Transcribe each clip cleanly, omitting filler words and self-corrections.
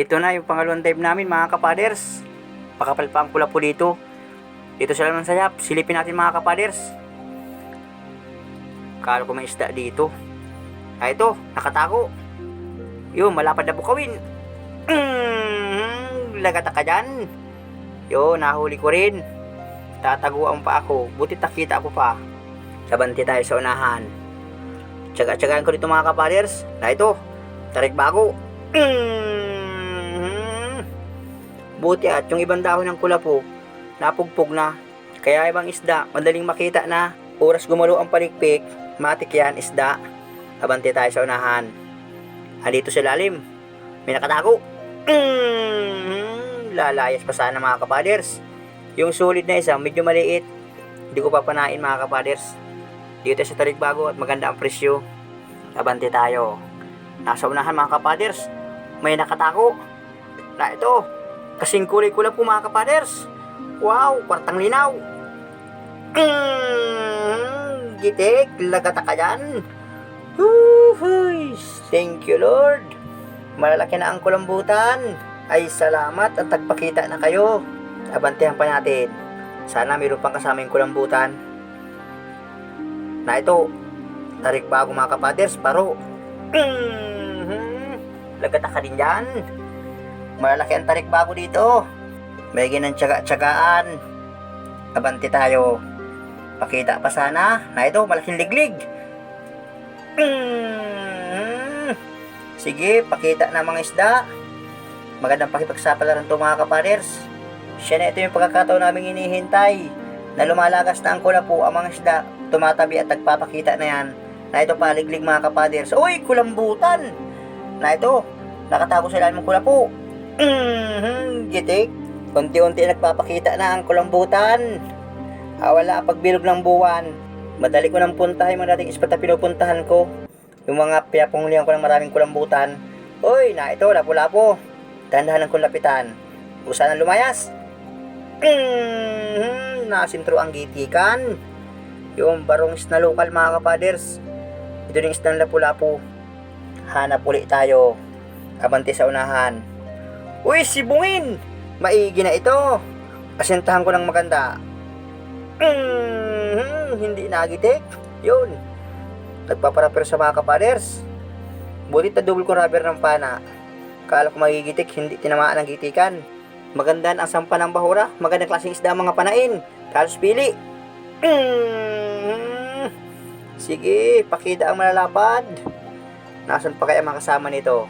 Ito na yung pangalawang dive namin mga kapaders. Pakapal pa ang pula po dito. Dito sa laman sayap. Silipin natin mga kapaders. Kala ko may isda dito. Ito, nakatago. Yun, malapad na bukawin. Lagata ka dyan. Yun, nahuli ko rin. Tataguan pa ako. Buti takita ako pa. Sabanti tayo sa unahan. Tsaga-tsagaan ko dito mga kapaders. Na ito, tarik bago. Buti at yung ibang dahon ng kulapo napugpog na. Kaya ibang isda madaling makita na. Oras gumalo ang palikpik, matik yan isda. Abante tayo sa unahan. Andito sa lalim, may nakatago. Lalayas pa sana mga kapaders. Yung solid na isa medyo maliit, hindi ko papanain mga kapaders. Dito sa tarik bago at maganda ang presyo. Abante tayo. Nasa unahan mga kapaders, may nakatago. Na ito, kasing kulay ko lang po mga kapaders. Wow, kwartang linaw. Gitik, lagata ka dyan. Huhuy, thank you Lord. Malalaki na ang kulambutan. Ay salamat at tagpakita na kayo. Abantihan pa natin. Sana mayroon pang kasama yung kulambutan. Na ito, tarik bago mga kapaders, paro. Lagata ka din dyan. Malalaki ang tarik bago dito. May ginang tsaga-tsagaan. Abante tayo. Pakita pa sana. Na ito, malaking liglig. Sige, pakita na mga isda. Magandang pakipagsapalaran to mga kapaders. Siya na ito yung pagkakataon namin hinihintay. Na lumalagas na ang kulapo ang mga isda. Tumatabi at nagpapakita na yan. Na ito paliglig mga kapaders. Uy, kulambutan. Na ito, nakatago sa ilalim ng kulapo. Gitik. Unti-unti nagpapakita na ang kulambutan. Wala pagbilog ng buwan. Madali ko nang puntahan yung mga dating ispat na pinupuntahan ko. Yung mga pinapunglihan ko ng maraming kulambutan. Uy, na ito, lapo-lapo. Dahan-dahan ng kulapitan. Usa na lumayas. Nasintro ang gitikan. Yung barong na lokal mga kapaders. Ito yung isdang lapo-lapo. Hanap ulit tayo. Abante sa unahan. Uy, sibungin! Maigi na ito. Asintahan ko ng maganda. Hindi nagitik. Yun. Nagpaparapir sa mga kapaders. Buti na double ko rubber ng pana. Kala ko magigitik, hindi tinamaan ang gitikan. Maganda ang sampa ng bahura. Magandang klaseng isda mga panain. Kalos pili. Sige, pakita ang malalapad. Nasaan pa kaya mga kasama nito?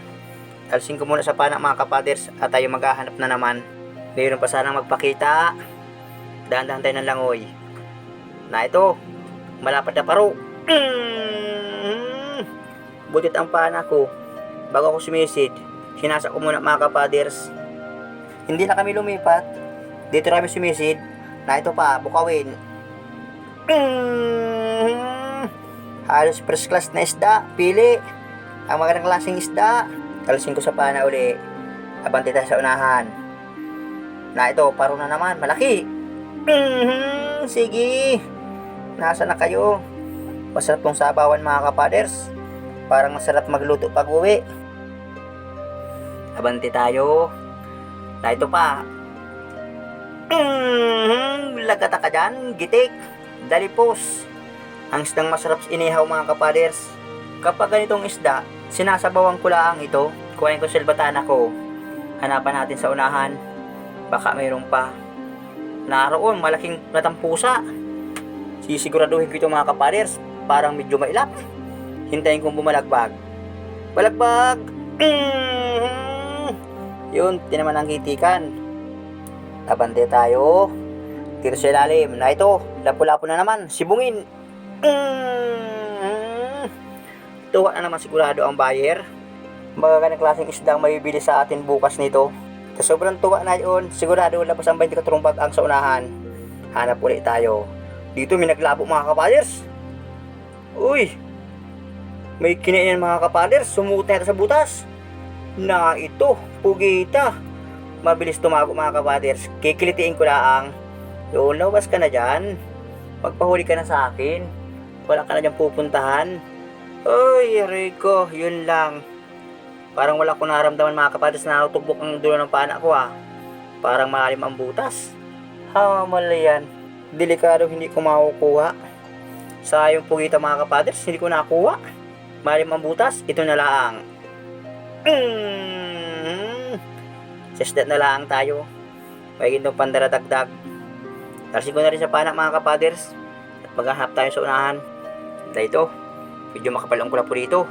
Alsin ko muna sa pana mga kapaders at tayo maghahanap na naman. Mayroon pa sanang magpakita. Dahan-dahan tayo ng langoy. Na ito, malapad na paro. Butit ang pana ko. Bago ako sumisid, sinasa ko muna mga kapaders. Hindi na kami lumipat. Dito na kami sumisid. Na ito pa, bukawin. Halos first class na isda. Pili. Ang magandang klaseng isda. Kalsin ko sa pana uli. Abante tayo sa unahan. Na ito, paro na naman. Malaki. Sige. Nasa na kayo? Masarap tong sabawan mga kapaders. Parang masarap magluto pag uwi. Abante tayo. Na ito pa. Lagata ka dyan. Gitik. Dalipos. Ang isdang masarap inihaw mga kapaders. Kapag ganitong isda, sinasabawan ko lang ito. Kuhain ko silbatana ko. Hanapan natin sa unahan. Baka mayroon pa. Naroon, malaking natampusa. Sisiguraduhin ko ito mga kapaders. Parang medyo mailap. Hintayin kong bumalagbag. Balagbag! Yun, tinaman ang gitikan. Abante tayo. Tiro sa ilalim. Na ito, lapu-lapu na naman. Sibungin. Tuwa na naman sigurado ang buyer. Magagandang klaseng isdang mabibili sa atin bukas nito. Sa sobrang tuwa na yun, sigurado labas ang 24 bag ang sa unahan. Hanap ulit tayo. Dito may naglabo mga kapaders. Uy! May kinain mga kapaders. Sumuot na ito sa butas. Na ito, pugita. Mabilis tumago mga kapaders. Kikilitiin ko lang. Yun, labas ka na dyan. Magpahuli ka na sa akin. Wala ka na dyan pupuntahan. Uy, Rico, yun lang. Parang wala ko naramdaman mga kapaders na tugbok ang dulo ng pana ko Parang malalim ang butas. Mali yan. Delikado hindi ko makukuha. Sayang pugita mga kapaders, hindi ko nakuha. Malalim ang butas, ito na lang. Sesdat na lang tayo. May gintong pandaradagdag. Tarsin ko na rin sa pana mga kapaders. At maghanap tayo sa unahan. Dahil ito, medyo makapal ang kula po dito.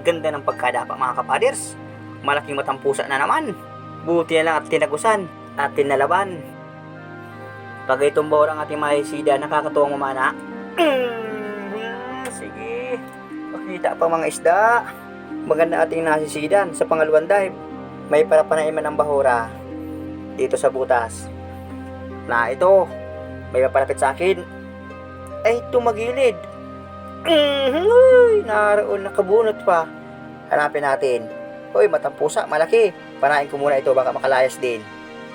Ganda ng pagkadapa mga kapaders. Malaking matampusa na naman. Buti na lang at tinagusan at tinalaban. Pag itong bawar ang ating mahisida, nakakatuwang mamana. Sige, makita pa mga isda. Maganda ating nasisidan sa pangalawang dive. May parapanaiman ng bahura dito sa butas. Na ito, may mapalapit sa akin. Ay, tumagilid. Naroon, nakabunot pa. Hanapin natin. Hoy, matampusa, malaki. Panain ko muna ito, baka makalayas din.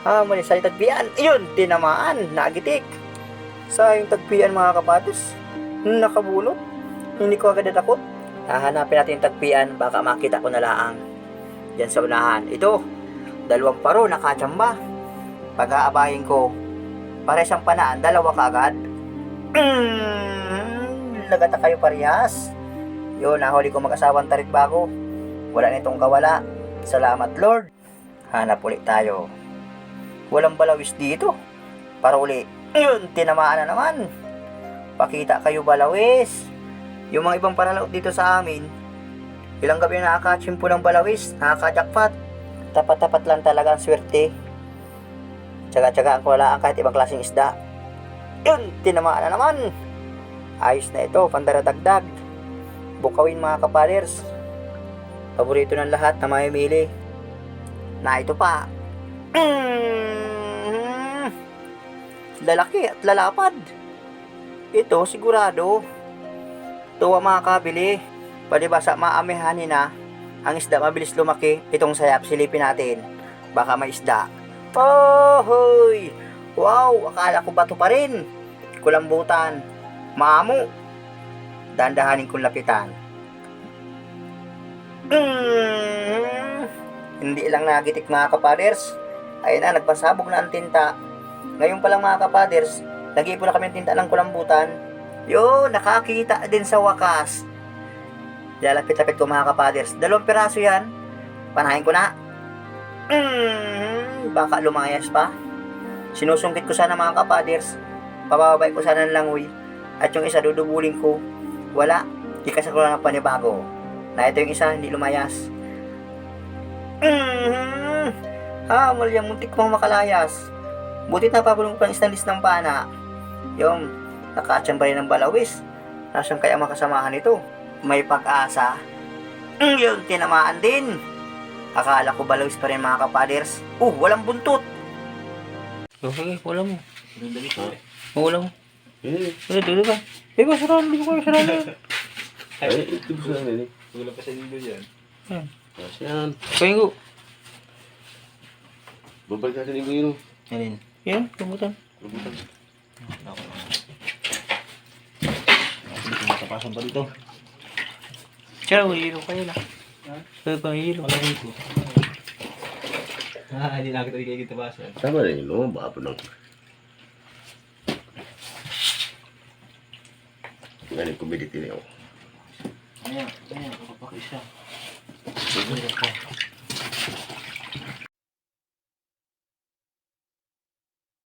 Mali sa tagpian. Ayun, tinamaan, nagitik. Sayang tagpian mga kapatos. Nakabunot. Hindi ko agad natakot. Hahanapin natin yung tagpian, baka makita ko na laang. Diyan sa unahan. Ito, 2 paro, nakatsamba. Pag-aabahin ko, para isang panaan, 2 kaagad. Lagata kayo parehas. Yun, nahuli ko mag-asawang tarik bago. Wala nitong kawala. Salamat Lord. Hanap ulit tayo. Walang balawis dito. Para uli. Yun, tinamaan na naman. Pakita kayo balawis. Yung mga ibang paralaot dito sa amin, ilang gabi na nakakachimpo ng balawis, nakakajakpat. Tapat-tapat lang talaga ang swerte. Tsaga-tsagaan ko wala ang kahit ibang klaseng isda. Yun, tinamaan na naman. Ayos na ito, pandaradagdag. Bukawin mga kapaders. Paborito ng lahat na mamimili. Na ito pa. Lalaki at lalapad. Ito sigurado. Tuwa mga kabili. Palibasa maamihanin na. Ang isda mabilis lumaki. Itong sayap silipin natin. Baka may isda. Hoy! Wow! Akala ko bato pa rin. Kulambutan. Maamo. Dandahanin kong lapitan. Hindi lang nagitik mga kapaders. Ayun na, nagpasabog na ang tinta. Ngayon pa lang mga kapaders, nag-iipon na kami ng tinta ng kulambutan. Yun, nakakita din sa wakas. Lalapit-lapit ko mga kapaders. 2 piraso yan. Panahin ko na. Baka lumayas pa. Sinusungkit ko sana mga kapaders. Pababay ko sana ng langoy. At yung isa dudubulin ko. Wala. Ikasa ko lang ang panibago. Na ito yung isa, hindi lumayas. Malyang muntik pang makalayas. Butit napapulong ko ng isang list ng pana. Yung nakatsamba rin ng balawis. Nasaan kaya makasamahan ito? May pag-asa. Yung tinamaan din. Akala ko balawis pa rin mga kapaders. Walang buntot. Okay, wala mo. Wala mo. Dito ka. Diba, sarali ko kayo, sarali. Ay, ito sa nila. Wala pa sa dito dyan. Yan. Kain ko. Babalik natin yung yun. Yan. Yan, kumbutan. Rubutan. Dito matapasan pa dito. Tsara, hilo kayo na. Kaya pa hilo. Wala dito. Hindi nakita di kayo kitapasan. Tama na yun, no? Baka pa lang. Ngayon, kumidit din ako. Ayan, kapapakis siya.